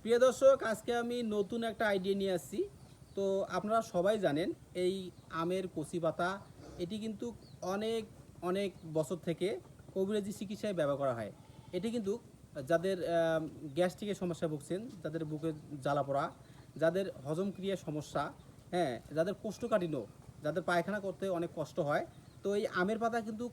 প্রিয় দর্শক, আজকে আমি নতুন একটা আইডিয়া নিয়ে আসছি। তো আপনারা সবাই জানেন এই আমের কচি পাতা এটি কিন্তু অনেক অনেক বছর থেকে কবিরাজি চিকিৎসায় ব্যবহার করা হয়। এটি কিন্তু যাদের গ্যাস্ট্রিকের সমস্যা ভুগছেন, যাদের বুকে জ্বালা পড়া, যাদের হজম ক্রিয়ার সমস্যা, হ্যাঁ, যাদের কোষ্ঠকাঠিন্য, যাদের পায়খানা করতে অনেক কষ্ট হয়, তো এই আমের পাতা কিন্তু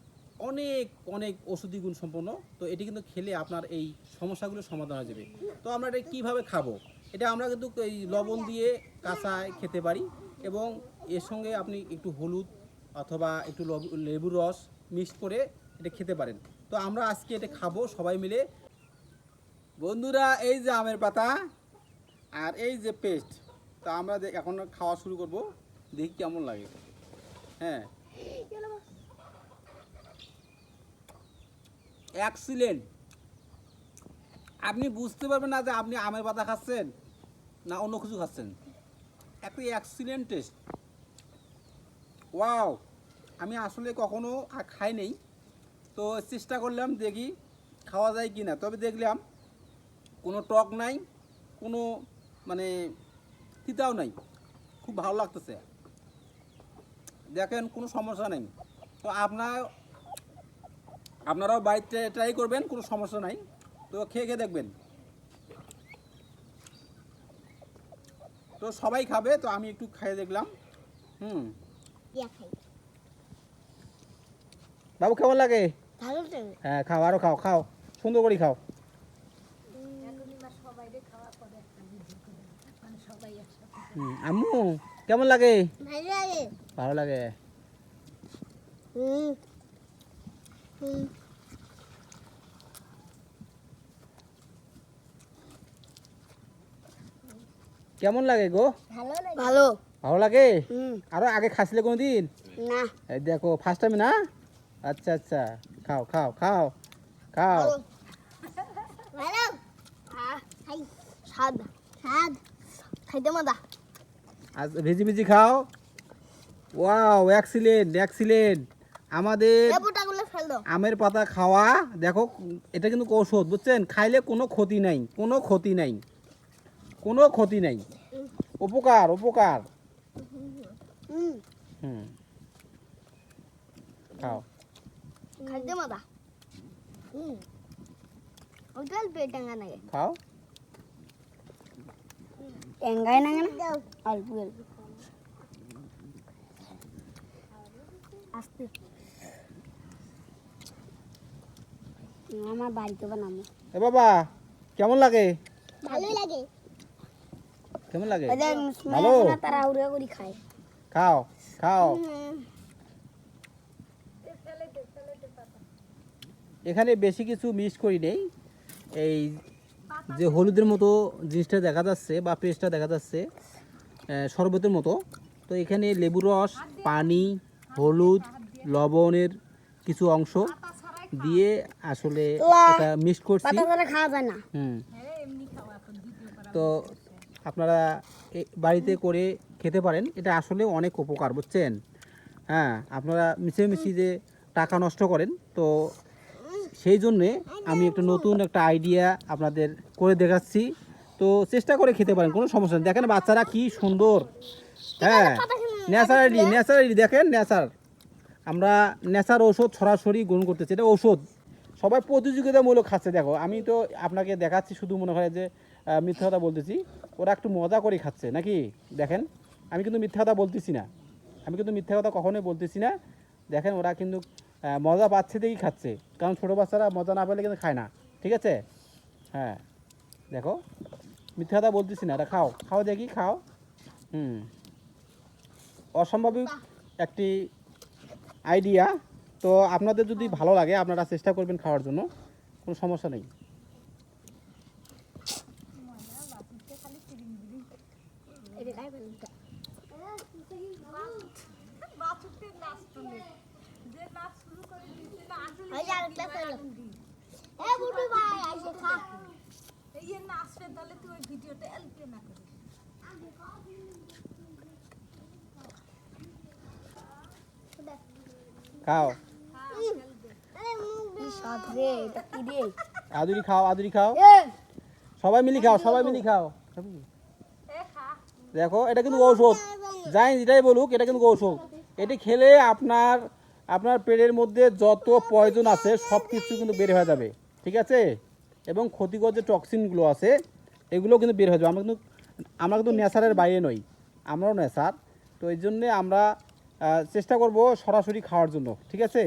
অনেক অনেক ওষুধি গুণ সম্পন্ন। তো এটি কিন্তু খেলে আপনার এই সমস্যাগুলোর সমাধান হয়ে যাবে। তো আমরা এটা কীভাবে খাবো, এটা আমরা কিন্তু এই লবণ দিয়ে কাঁচায় খেতে পারি, এবং এর সঙ্গে আপনি একটু হলুদ অথবা একটু লেবুর রস মিক্সড করে এটা খেতে পারেন। তো আমরা আজকে এটা খাবো সবাই মিলে। বন্ধুরা, এই যে আমের পাতা আর এই যে পেস্ট, তো আমরা এখন খাওয়া শুরু করব, দেখি কেমন লাগে। হ্যাঁ, এক্সিলেন্ট। আপনি বুঝতে পারবেন না যে আপনি আমের পাতা খাচ্ছেন না অন্য কিছু খাচ্ছেন। একটা এক্সিলেন্ট টেস্ট। ওয়াও, আমি আসলে কখনো খাই নেই, তো চেষ্টা করলাম দেখি খাওয়া যায় কি না। তবে দেখলাম কোনো টক নাই, কোনো মানে তিতাও নাই, খুব ভালো লাগতেছে। দেখেন কোনো সমস্যা নেই। তো আপনারাও বাড়িতে ট্রাই করবেন, কোনো সমস্যা নাই। তো খেয়ে খেয়ে দেখবেন। তো সবাই খাবে, তো আমি একটু খেয়ে দেখলাম। বাবু কেমন লাগে? ভালো লাগে। হ্যাঁ, খাও, আরো খাও, খাও, সুন্দর করে খাও। আম্মু কেমন লাগে? ভালো লাগে। ভালো লাগে। হুম হুম কেমন লাগে গো? ভালো লাগে। ভালো। ভালো লাগে। হুম আরো আগে খাইছিলে কোনোদিন? না। এই দেখো ফার্স্ট টাইম না? আচ্ছা আচ্ছা, খাও খাও খাও খাও। ভালো। খাই। স্বাদ স্বাদ খাইতে মজা। আজ ভিজি ভিজি খাও। Wow, excellent excellent. আমাদের লেবুটাগুলো ফেল দাও। আমের পাতা খাওয়া, দেখো এটা কিন্তু ঔষধ, বুঝছেন? খাইলে কোনো ক্ষতি নাই, কোনো ক্ষতি নাই, কোনো ক্ষতি নাই, উপকার উপকার। হুম হুম, খাও। খাইতে মজা। হুম ওটা পেট টাঙ্গা নাগে। খাও। টাঙ্গাই নাগে না, অল্প অল্প আস্তে। আমার বাড়িতে বানাবো। এ বাবা, কেমন লাগে? ভালোই লাগে। কেমন লাগে? ভালো ভালো। তারা উড়ে করে খায়। খাও খাও। এখানে বেশি কিছু মিক্স করি নেই। এই যে হলুদের মতো জিনিসটা দেখা যাচ্ছে বা পেস্টটা দেখা যাচ্ছে, শরবতের মতো, তো এখানে লেবুর রস, পানি, হলুদ, লবণের কিছু অংশ দিয়ে আসলে এটা মিক্স করছি। পাতা ছাড়া খাওয়া যায় না। তো আপনারা বাড়িতে করে খেতে পারেন, এটা আসলে অনেক উপকার, বুঝছেন? হ্যাঁ, আপনারা মিশিয়ে যে টাকা নষ্ট করেন, তো সেই জন্যে আমি একটা নতুন একটা আইডিয়া আপনাদের করে দেখাচ্ছি। তো চেষ্টা করে খেতে পারেন, কোনো সমস্যা নেই। দেখেন বাচ্চারা কি সুন্দর, হ্যাঁ, ন্যাচারালি ন্যাচারালি, দেখেন ন্যাচার। আমরা ন্যাচার ঔষধ সরাসরি গ্রহণ করতেছি, এটা ঔষধ। সবাই প্রতিযোগিতামূলক খাচ্ছে। দেখো, আমি তো আপনাকে দেখাচ্ছি, শুধু মনে হয় যে মিথ্যা কথা বলতেছি। ওরা একটু মজা করে খাচ্ছে নাকি? দেখেন, আমি কিন্তু মিথ্যা কথা বলতেছি না, আমি কিন্তু মিথ্যা কথা কখনোই বলতেছি না। দেখেন, ওরা কিন্তু মজা পাচ্ছে দেখেই খাচ্ছে, কারণ ছোটো বাচ্চারা মজা না পেলে কিন্তু খায় না, ঠিক আছে? হ্যাঁ, দেখো, মিথ্যা কথা বলতেছি না। এটা খাও, খাও দেখি, খাও। অসম্ভাবিক একটি আইডিয়া। তো আপনাদের যদি ভালো লাগে, আপনারা চেষ্টা করবেন খাওয়ার জন্য, কোনো সমস্যা নেই। খাও, আদুরি খাও, আদুরি খাও। সবাই মিলি খাও, সবাই মিলি খাও। দেখো এটা কিন্তু ঔষধ, যাই যেটাই বলুক এটা কিন্তু ঔষধ। এটি খেলে আপনার আপনার পেটের মধ্যে যত পয়জন আছে সব কিছু কিন্তু বের হয়ে যাবে, ঠিক আছে? এবং ক্ষতিকর যে টক্সিনগুলো আছে এগুলো কিন্তু বের হয়ে যাবে। আমরা কিন্তু নেচারের বাইরে নই, আমরাও নেচার। তো এই জন্যে আমরা চেষ্টা করব সরাসরি খাওয়ার জন্য, ঠিক আছে?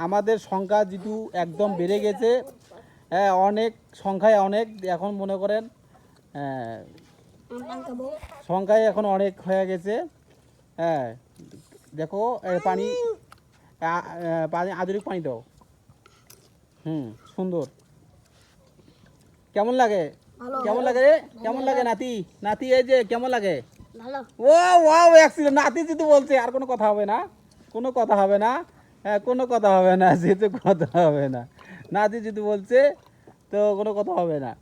আমাদের সংখ্যা যেহেতু একদম বেড়ে গেছে, অনেক সংখ্যায় অনেক, এখন মনে করেন সংখ্যায় এখন অনেক হয়ে গেছে। হ্যাঁ দেখো পানি পানি আধুনিক পানি দাও। সুন্দর। কেমন লাগে? কেমন লাগে রে? কেমন লাগে নাতি? নাতি এই যে কেমন লাগে? ভালো। ও ওয়াও এক্সিলেন্ট। নাতি যেহেতু বলছে আর কোনো কথা হবে না, কোনো কথা হবে না। হ্যাঁ কোনো কথা হবে না, যেহেতু কথা হবে না, নাতি যেহেতু বলছে তো কোনো কথা হবে না।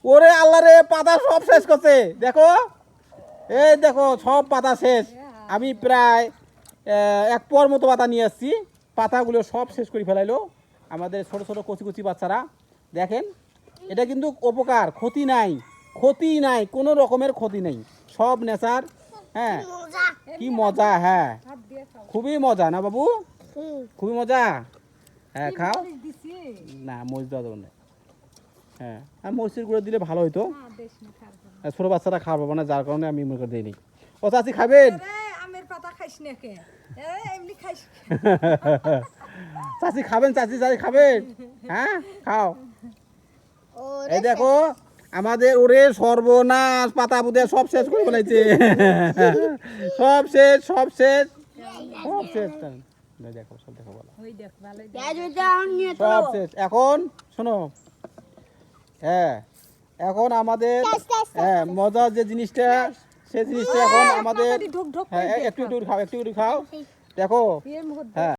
ওরে আল্লাহ রে, পাতা সব শেষ করছে দেখো, এই দেখো সব পাতা শেষ। আমি প্রায় এক পর মতো পাতা নিয়ে আসছি, পাতাগুলো সব শেষ করে ফেলাইলো আমাদের ছোট ছোট কচি কচি বাচ্চারা। দেখেন এটা কিন্তু উপকার, ক্ষতি নাই, ক্ষতি নাই, কোনো রকমের ক্ষতি নেই, সব নেচার। হ্যাঁ কি মজা, হ্যাঁ খুবই মজা না বাবু, খুবই মজা। হ্যাঁ খাও না, মরিচ দেওয়া যাবে না। হ্যাঁ আর মরিচের গুঁড়ো দিলে ভালো হইতো, ছোট বাচ্চারা খাওয়া পাবো না, যার কারণে আমি মনে করে দিইনি। ও চাচি খাবেন? চাচি খাবেন? চাচি চাচি খাবেন? হ্যাঁ খাও। এই দেখো আমাদের ওরে সর্বনাশ, পাতা পুঁতে সব শেষ করে ফেলাইছে। সব শেষ, সব শেষ, সব শেষ। দেখো সব দেখো বলো, সব শেষ। এখন শোনো, হ্যাঁ এখন আমাদের মজার যে জিনিসটা, সেই জিনিসটা এখন আমাদের, হ্যাঁ একটু একটু খাও, একটু একটু খাও। দেখো হ্যাঁ